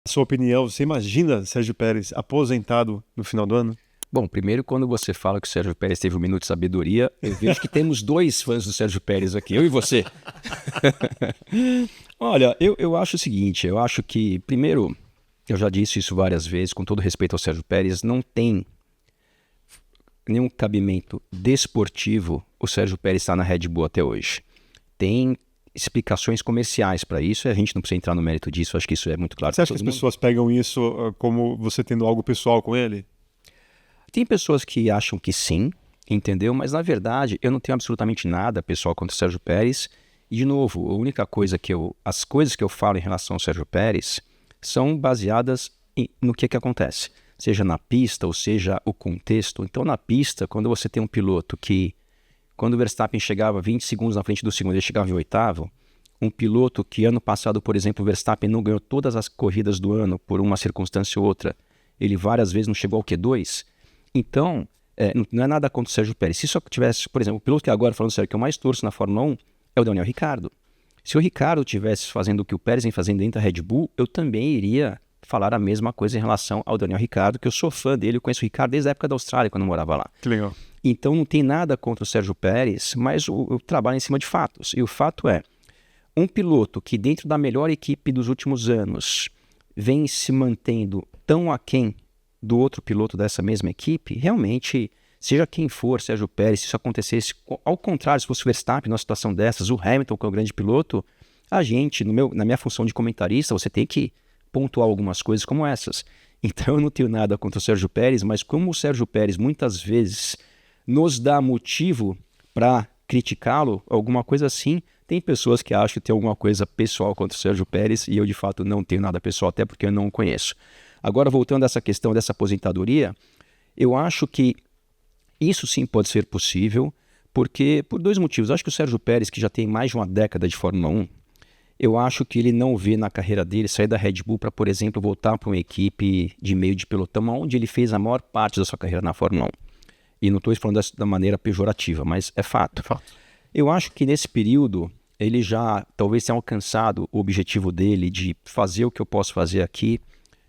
sua opinião, você imagina Sérgio Pérez aposentado no final do ano? Bom, primeiro, quando você fala que o Sérgio Pérez teve um minuto de sabedoria, eu vejo que temos dois fãs do Sérgio Pérez aqui, eu e você. Olha, eu acho o seguinte, eu acho que, primeiro, eu já disse isso várias vezes, com todo respeito ao Sérgio Pérez, não tem nenhum cabimento desportivo o Sérgio Pérez estar na Red Bull até hoje. Tem explicações comerciais para isso, e a gente não precisa entrar no mérito disso, acho que isso é muito claro. Você acha que as pessoas pegam isso como você tendo algo pessoal com ele? Tem pessoas que acham que sim, entendeu? Mas, na verdade, eu não tenho absolutamente nada pessoal contra o Sérgio Pérez. E, de novo, a única coisa as coisas que eu falo em relação ao Sérgio Pérez são baseadas no que acontece. Seja na pista ou seja o contexto. Então, na pista, quando você tem um piloto que, quando o Verstappen chegava 20 segundos na frente do segundo, ele chegava em oitavo, um piloto que ano passado, por exemplo, o Verstappen não ganhou todas as corridas do ano por uma circunstância ou outra, ele várias vezes não chegou ao Q2. Então, não é nada contra o Sérgio Pérez. Se só tivesse, por exemplo, o piloto que agora, falando sério, que eu mais torço na Fórmula 1 é o Daniel Ricciardo. Se o Ricciardo tivesse fazendo o que o Pérez vem fazendo dentro da Red Bull, eu também iria falar a mesma coisa em relação ao Daniel Ricciardo, que eu sou fã dele, eu conheço o Ricciardo desde a época da Austrália, quando eu morava lá. Que legal. Então, não tem nada contra o Sérgio Pérez, mas eu trabalho em cima de fatos. E o fato é, um piloto que dentro da melhor equipe dos últimos anos vem se mantendo tão aquém do outro piloto dessa mesma equipe, realmente, seja quem for, Sérgio Pérez, se isso acontecesse, ao contrário, se fosse o Verstappen numa situação dessas, o Hamilton, que é o grande piloto, a gente, na minha função de comentarista, você tem que pontuar algumas coisas como essas. Então eu não tenho nada contra o Sérgio Pérez, mas como o Sérgio Pérez muitas vezes nos dá motivo para criticá-lo, alguma coisa assim, tem pessoas que acham que tem alguma coisa pessoal contra o Sérgio Pérez e eu de fato não tenho nada pessoal, até porque eu não o conheço. Agora, voltando a essa questão dessa aposentadoria, eu acho que isso sim pode ser possível, porque por dois motivos. Eu acho que o Sérgio Pérez, que já tem mais de uma década de Fórmula 1, eu acho que ele não vê na carreira dele sair da Red Bull para, por exemplo, voltar para uma equipe de meio de pelotão, onde ele fez a maior parte da sua carreira na Fórmula 1. E não estou falando da maneira pejorativa, mas é fato. Eu acho que nesse período ele já talvez tenha alcançado o objetivo dele de fazer o que eu posso fazer aqui.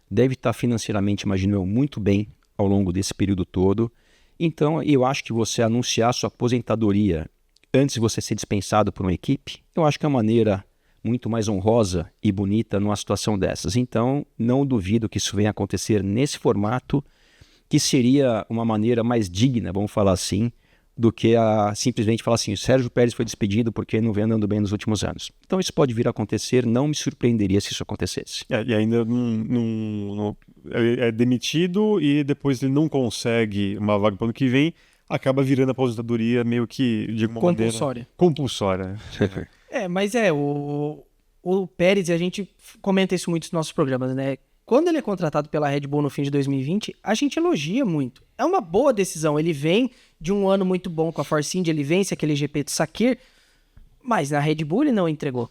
Deve estar financeiramente, imagino eu, muito bem ao longo desse período todo. Então, eu acho que você anunciar sua aposentadoria antes de você ser dispensado por uma equipe, eu acho que é uma maneira muito mais honrosa e bonita numa situação dessas. Então, não duvido que isso venha a acontecer nesse formato, que seria uma maneira mais digna, vamos falar assim, do que simplesmente falar assim, o Sérgio Pérez foi despedido porque não vem andando bem nos últimos anos. Então isso pode vir a acontecer, não me surpreenderia se isso acontecesse. E ainda é demitido e depois ele não consegue uma vaga para o ano que vem, acaba virando a aposentadoria meio que de alguma maneira... Compulsória. Mas o Pérez, e a gente comenta isso muito nos nossos programas, né? Quando ele é contratado pela Red Bull no fim de 2020, a gente elogia muito. É uma boa decisão. Ele vem de um ano muito bom com a Force India, ele vence aquele GP de Sakir, mas na Red Bull ele não entregou.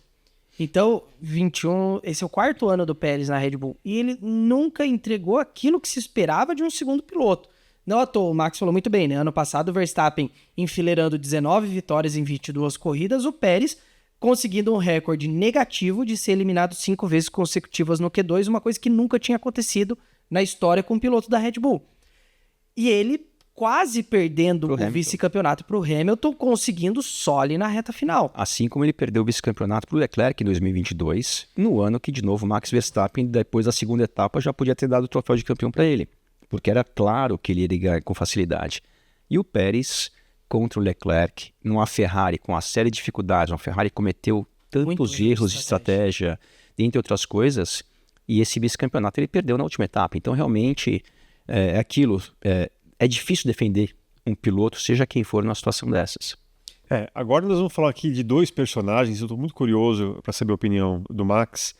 Então, 21, esse é o quarto ano do Pérez na Red Bull, e ele nunca entregou aquilo que se esperava de um segundo piloto. Não à toa, o Max falou muito bem, né? Ano passado o Verstappen enfileirando 19 vitórias em 22 corridas, o Pérez conseguindo um recorde negativo de ser eliminado 5 vezes consecutivas no Q2, uma coisa que nunca tinha acontecido na história com o piloto da Red Bull. E ele quase perdendo o vice-campeonato para o Hamilton, conseguindo só ali na reta final. Assim como ele perdeu o vice-campeonato para o Leclerc em 2022, no ano que, de novo, Max Verstappen, depois da segunda etapa, já podia ter dado o troféu de campeão para ele, porque era claro que ele ia ganhar com facilidade. E o Pérez contra o Leclerc, numa Ferrari com uma série de dificuldades, uma Ferrari cometeu tantos erros de estratégia, dentre outras coisas, e esse vice-campeonato ele perdeu na última etapa. Então, realmente, é aquilo, é difícil defender um piloto, seja quem for, numa situação dessas. Agora nós vamos falar aqui de dois personagens, eu estou muito curioso para saber a opinião do Max,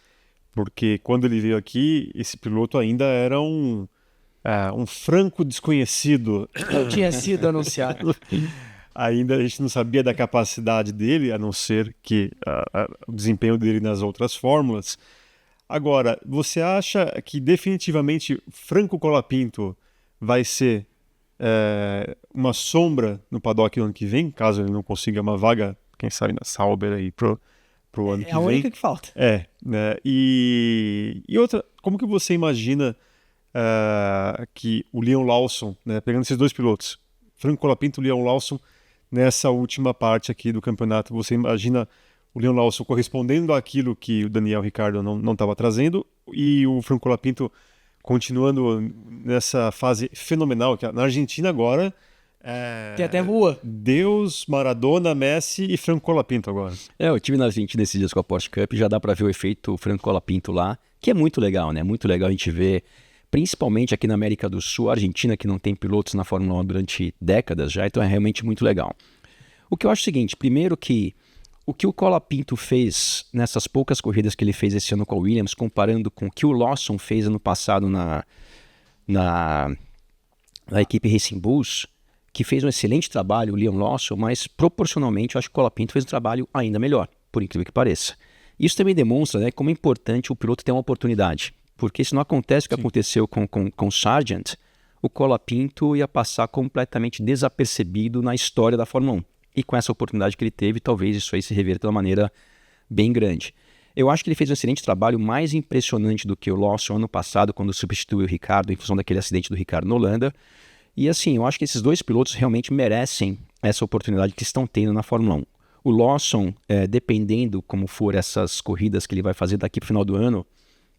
porque quando ele veio aqui, esse piloto ainda era um franco desconhecido. Tinha sido anunciado. Ainda a gente não sabia da capacidade dele, a não ser que o desempenho dele nas outras fórmulas. Agora, você acha que definitivamente Franco Colapinto vai ser uma sombra no paddock no ano que vem, caso ele não consiga uma vaga, quem sabe na Sauber aí pro ano que É a vem. única que falta. Né? E outra, como que você imagina que o Liam Lawson, né, pegando esses dois pilotos, Franco Colapinto e Liam Lawson, nessa última parte aqui do campeonato, você imagina o Liam Lawson correspondendo àquilo que o Daniel Ricciardo não estava trazendo e o Franco Colapinto continuando nessa fase fenomenal, que na Argentina agora Tem até rua. Deus, Maradona, Messi e Franco Colapinto agora. Eu tive na Argentina esses dias com a Porsche Cup, já dá para ver o efeito Franco Colapinto lá, que é muito legal, né? Muito legal a gente ver, principalmente aqui na América do Sul, a Argentina que não tem pilotos na Fórmula 1 durante décadas já, então é realmente muito legal. O que eu acho é o seguinte, primeiro que o que o Colapinto fez nessas poucas corridas que ele fez esse ano com a Williams, comparando com o que o Lawson fez ano passado na equipe Racing Bulls, que fez um excelente trabalho, o Liam Lawson, mas proporcionalmente eu acho que o Colapinto fez um trabalho ainda melhor, por incrível que pareça. Isso também demonstra, né, como é importante o piloto ter uma oportunidade, porque se não acontece o que aconteceu com o Sargent, o Colapinto ia passar completamente desapercebido na história da Fórmula 1. E com essa oportunidade que ele teve, talvez isso aí se reverta de uma maneira bem grande. Eu acho que ele fez um excelente trabalho, mais impressionante do que o Lawson ano passado, quando substituiu o Ricciardo em função daquele acidente do Ricciardo na Holanda. E assim, eu acho que esses dois pilotos realmente merecem essa oportunidade que estão tendo na Fórmula 1. O Lawson, dependendo como for essas corridas que ele vai fazer daqui para o final do ano,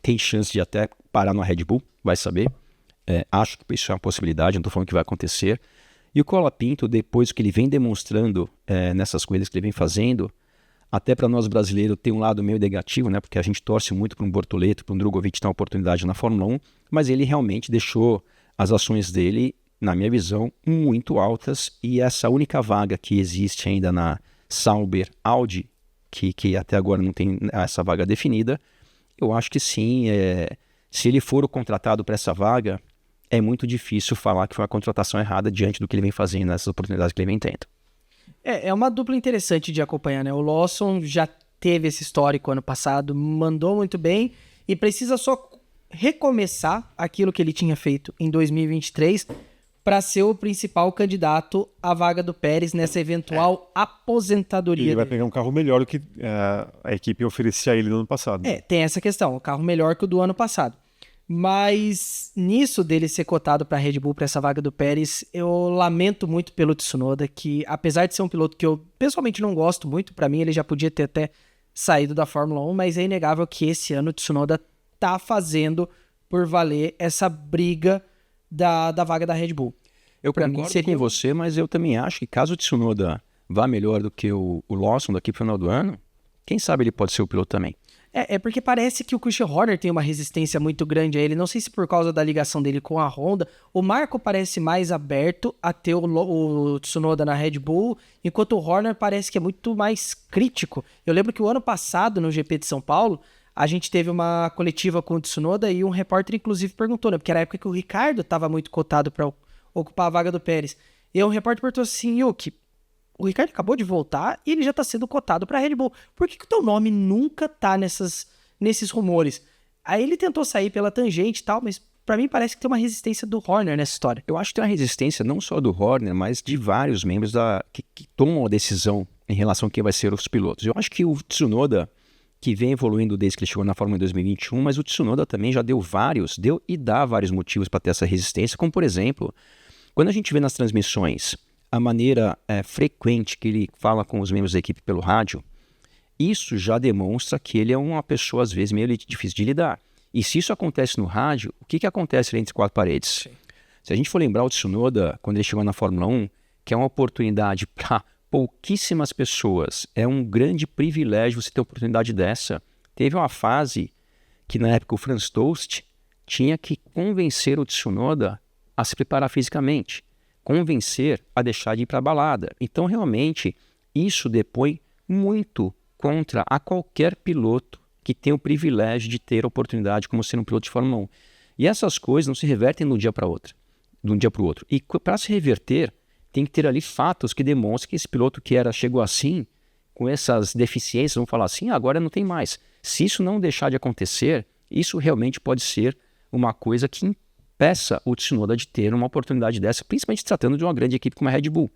tem chance de até parar no Red Bull, vai saber. Acho que isso é uma possibilidade, não estou falando que vai acontecer. E o Colapinto, depois que ele vem demonstrando nessas corridas que ele vem fazendo, até para nós brasileiros tem um lado meio negativo, né? Porque a gente torce muito para um Bortoleto, para um Drogovic ter uma oportunidade na Fórmula 1, mas ele realmente deixou as ações dele, na minha visão, muito altas, e essa única vaga que existe ainda na Sauber Audi, que até agora não tem essa vaga definida, eu acho que sim, se ele for o contratado para essa vaga, é muito difícil falar que foi uma contratação errada diante do que ele vem fazendo, nessas oportunidades que ele vem tendo. É uma dupla interessante de acompanhar, né? O Lawson já teve esse histórico ano passado, mandou muito bem e precisa só recomeçar aquilo que ele tinha feito em 2023 para ser o principal candidato à vaga do Pérez nessa eventual aposentadoria. Ele vai pegar um carro melhor do que a equipe oferecia a ele no ano passado. Tem essa questão, um carro melhor que o do ano passado. Mas nisso dele ser cotado para a Red Bull, para essa vaga do Pérez, eu lamento muito pelo Tsunoda, que apesar de ser um piloto que eu pessoalmente não gosto muito, para mim ele já podia ter até saído da Fórmula 1, mas é inegável que esse ano o Tsunoda tá fazendo por valer essa briga da vaga da Red Bull. Eu concordo com você, mas eu também acho que caso o Tsunoda vá melhor do que o Lawson daqui para o final do ano, quem sabe ele pode ser o piloto também. É porque parece que o Christian Horner tem uma resistência muito grande a ele. Não sei se por causa da ligação dele com a Honda. O Marco parece mais aberto a ter o Tsunoda na Red Bull, enquanto o Horner parece que é muito mais crítico. Eu lembro que o ano passado, no GP de São Paulo, a gente teve uma coletiva com o Tsunoda e um repórter, inclusive, perguntou, né? Porque era a época que o Ricardo estava muito cotado para ocupar a vaga do Pérez. E um repórter perguntou assim, Yuki, o Ricardo acabou de voltar e ele já tá sendo cotado pra Red Bull. Por que o teu nome nunca tá nesses rumores? Aí ele tentou sair pela tangente e tal, mas pra mim parece que tem uma resistência do Horner nessa história. Eu acho que tem uma resistência não só do Horner, mas de vários membros que tomam a decisão em relação a quem vai ser os pilotos. Eu acho que o Tsunoda, que vem evoluindo desde que ele chegou na Fórmula 1 em 2021, mas o Tsunoda também já deu e dá vários motivos para ter essa resistência, como por exemplo, quando a gente vê nas transmissões a maneira frequente que ele fala com os membros da equipe pelo rádio, isso já demonstra que ele é uma pessoa, às vezes, meio difícil de lidar. E se isso acontece no rádio, o que acontece entre quatro paredes? Sim. Se a gente for lembrar o Tsunoda, quando ele chegou na Fórmula 1, que é uma oportunidade para pouquíssimas pessoas, é um grande privilégio você ter uma oportunidade dessa. Teve uma fase que, na época, o Franz Tost tinha que convencer o Tsunoda a se preparar fisicamente, convencer a deixar de ir para a balada. Então, realmente, isso depõe muito contra a qualquer piloto que tem o privilégio de ter a oportunidade como ser um piloto de Fórmula 1. E essas coisas não se revertem de um dia para o outro. E para se reverter, tem que ter ali fatos que demonstrem que esse piloto que chegou assim, com essas deficiências, vamos falar assim, agora não tem mais. Se isso não deixar de acontecer, isso realmente pode ser uma coisa que impeça o Tsunoda de ter uma oportunidade dessa, principalmente se tratando de uma grande equipe como a Red Bull.